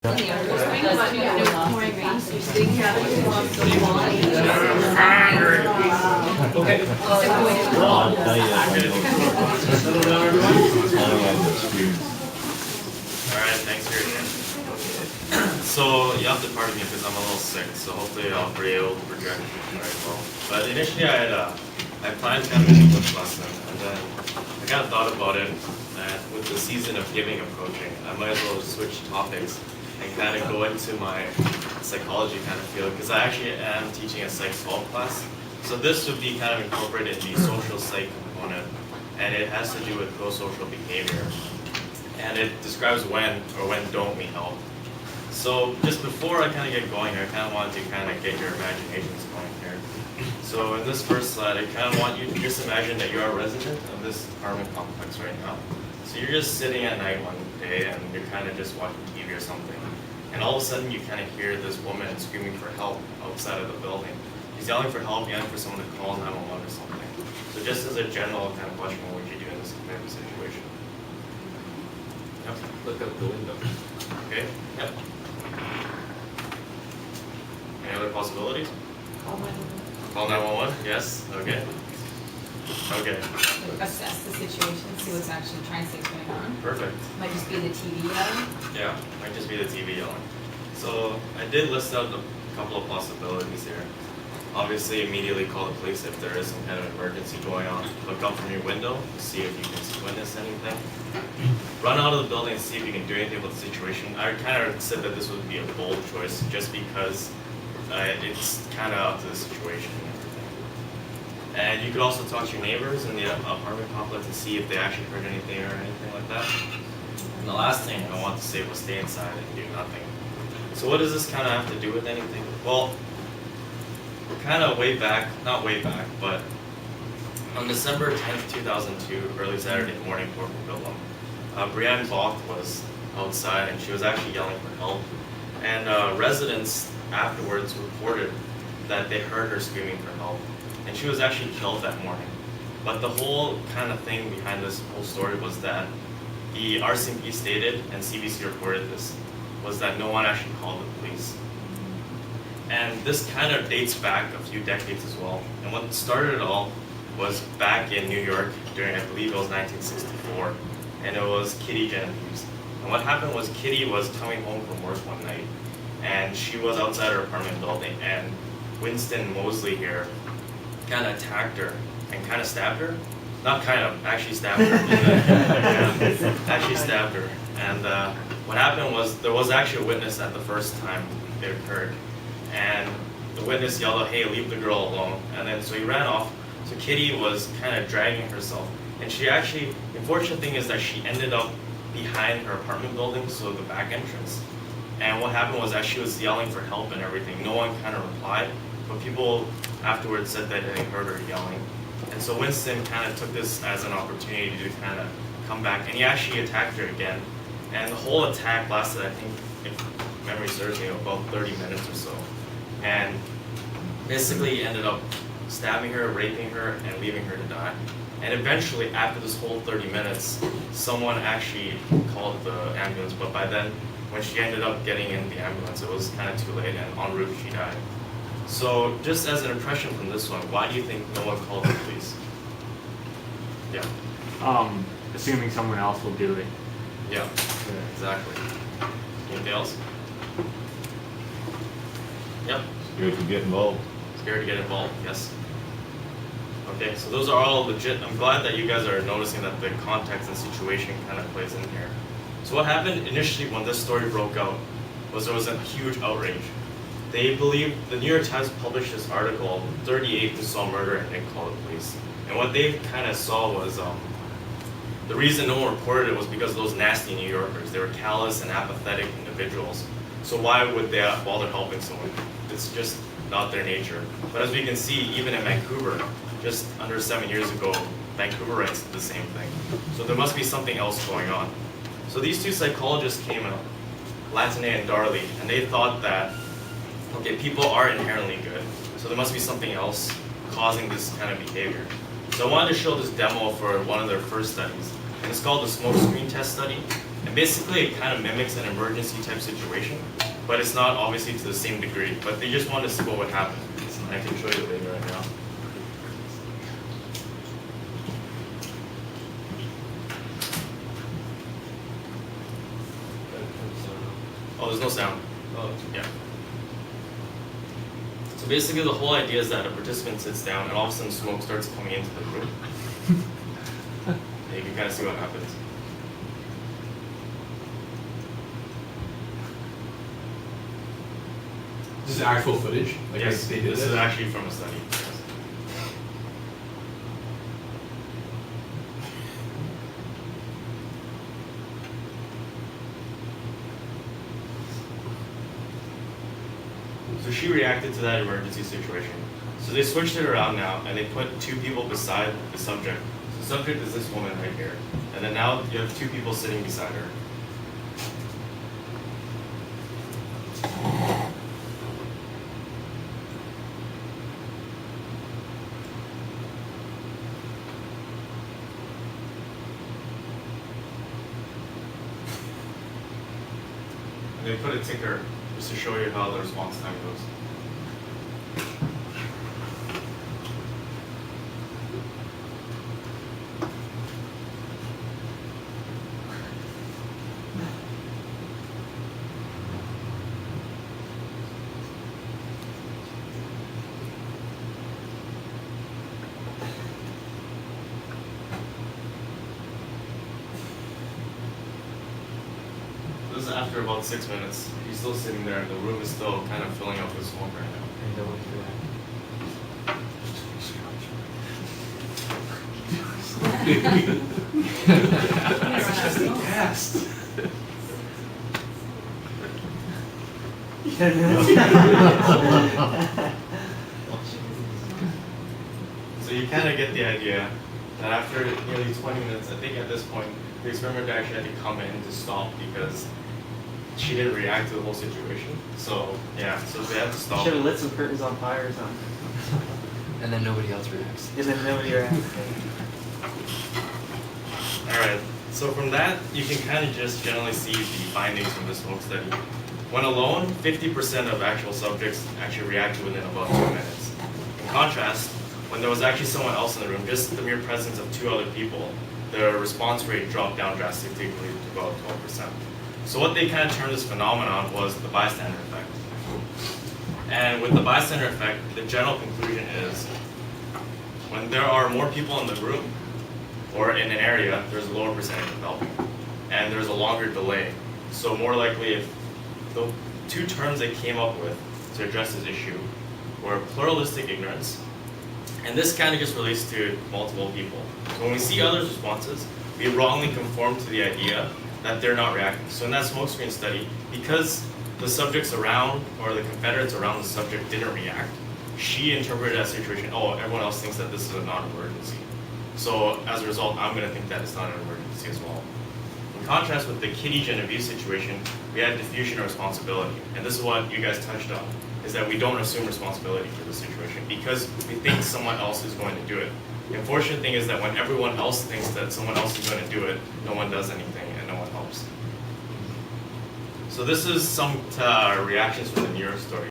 Alright, thanks for your attention. So you have to pardon me because I'm a little sick, so hopefully I'll be able to project very well. But initially I planned kind of an English lesson, and then I kind of thought about it that with the season of giving approaching, I might as well switch topics and kind of go into my psychology kind of field, because I actually am teaching a Psych 12 class. So this would be kind of incorporated in the social psych component, and it has to do with pro-social behavior. And it describes when or when don't we help. So just before I kind of get going here, I kind of wanted to kind of get your imaginations going here. So in this first slide, I kind of want you to just imagine that you're a resident of this apartment complex right now. So you're just sitting at night one day and you're kind of just watching TV or something. And all of a sudden you kind of hear this woman screaming for help outside of the building. She's yelling for help, yelling for someone to call 911 or something. So just as a general kind of question, what would you do in this type of situation? Yep. Look out the window. Okay. Yep. Any other possibilities? Call 911. Yes. Okay. Okay. Assess the situation, see what's actually trying to say what's going on. Perfect. Might just be the TV yelling. Yeah. Might just be the TV yelling. So I did list out a couple of possibilities here. Obviously, immediately call the police if there is some kind of emergency going on. Look up from your window to see if you can witness anything. Run out of the building and see if you can do anything about the situation. I kind of said that this would be a bold choice just because it's kind of up to the situation and everything. And you could also talk to your neighbors in the apartment complex and see if they actually heard anything or anything like that. And the last thing I want to say was stay inside and do nothing. So what does this kind of have to do with anything? Well, kind of way back, not way back, but on December 10th, 2002, early Saturday morning, Port Coquitlam, Brianne Balk was outside and she was actually yelling for help. And residents afterwards reported that they heard her screaming for help. And she was actually killed that morning. But the whole kind of thing behind this whole story was that the RCMP stated, and CBC reported this, was that no one actually called the police. And this kind of dates back a few decades as well. And what started it all was back in New York during, I believe it was 1964, and it was Kitty Genovese. And what happened was Kitty was coming home from work one night, and she was outside her apartment building, and Winston Mosley here kind of attacked her and kind of stabbed her. Not kind of, actually stabbed her. Actually stabbed her. And what happened was there was actually a witness at the first time it occurred. And the witness yelled out, "Hey, leave the girl alone." And then so he ran off. So Kitty was kind of dragging herself. And she actually, the unfortunate thing is that she ended up behind her apartment building, so the back entrance. And what happened was that she was yelling for help and everything. No one kind of replied, but people afterwards said that they heard her yelling. And so Winston kind of took this as an opportunity to kind of come back, and he actually attacked her again. And the whole attack lasted, I think, if memory serves me, about 30 minutes or so. And basically he ended up stabbing her, raping her, and leaving her to die. And eventually, after this whole 30 minutes, someone actually called the ambulance, but by then, when she ended up getting in the ambulance, it was kind of too late, and en route she died. So just as an impression from this one, why do you think no one called the police? Yeah. Assuming someone else will do it. Yeah, exactly. Anything else? Yep. Scared to get involved. Scared to get involved, yes. Okay, so those are all legit. I'm glad that you guys are noticing that the context and situation kind of plays in here. So what happened initially when this story broke out was there was a huge outrage. They believed, the New York Times published this article, 38 who saw murder and didn't call the police. And what they kind of saw was, the reason no one reported it was because of those nasty New Yorkers. They were callous and apathetic individuals. So why would they bother helping someone? It's just not their nature. But as we can see, even in Vancouver, just under 7 years ago, Vancouverites did the same thing. So there must be something else going on. So these two psychologists came out, Latané and Darley, and they thought that, okay, people are inherently good, so there must be something else causing this kind of behavior. So I wanted to show this demo for one of their first studies, and it's called the smoke screen test study. And basically it kind of mimics an emergency type situation, but it's not obviously to the same degree, but they just want to see what would happen. I can show you the video right now. Oh, there's no sound. Oh, Yeah. So basically the whole idea is that a participant sits down and all of a sudden smoke starts coming into the room. And you can kind of see what happens. This is actual footage? Like Yes, they did this is actually from a study. Yes. So she reacted to that emergency situation. So they switched it around now and they put two people beside the subject. So the subject is this woman right here. And then now you have two people sitting beside her. And they put a ticker just to show you how the response time goes. This is after about 6 minutes. He's still sitting there, and the room is still kind of filling up with smoke right now. and don't do It's just a test. So you kind of get the idea that after nearly 20 minutes, I think at this point, the experimenter actually had to come in to stop because she didn't react to the whole situation. So yeah, so they had to stop. Should have lit some curtains on fire or something. And then nobody else reacts. And then nobody reacts. Alright, so from that, you can kind of just generally see the findings from this smoke study. When alone, 50% of actual subjects actually reacted within about 2 minutes. In contrast, when there was actually someone else in the room, just the mere presence of two other people, the response rate dropped down drastically to about 12%. So what they kind of termed this phenomenon was the bystander effect. And with the bystander effect, the general conclusion is when there are more people in the room or in an area, there's a lower percentage of helping. And there's a longer delay. So more likely if the two terms they came up with to address this issue were pluralistic ignorance, and this kind of just relates to multiple people. So when we see others' responses, we wrongly conform to the idea that they're not reacting. So in that smokescreen study, because the subjects around, or the confederates around the subject didn't react, she interpreted that situation, oh, everyone else thinks that this is a non-emergency. So as a result, I'm gonna think that it's not an emergency as well. In contrast with the Kitty Genevieve situation, we had diffusion of responsibility. And this is what you guys touched on, is that we don't assume responsibility for the situation because we think someone else is going to do it. The unfortunate thing is that when everyone else thinks that someone else is going to do it, no one does anything and no one helps. So this is some reactions from the neuro story.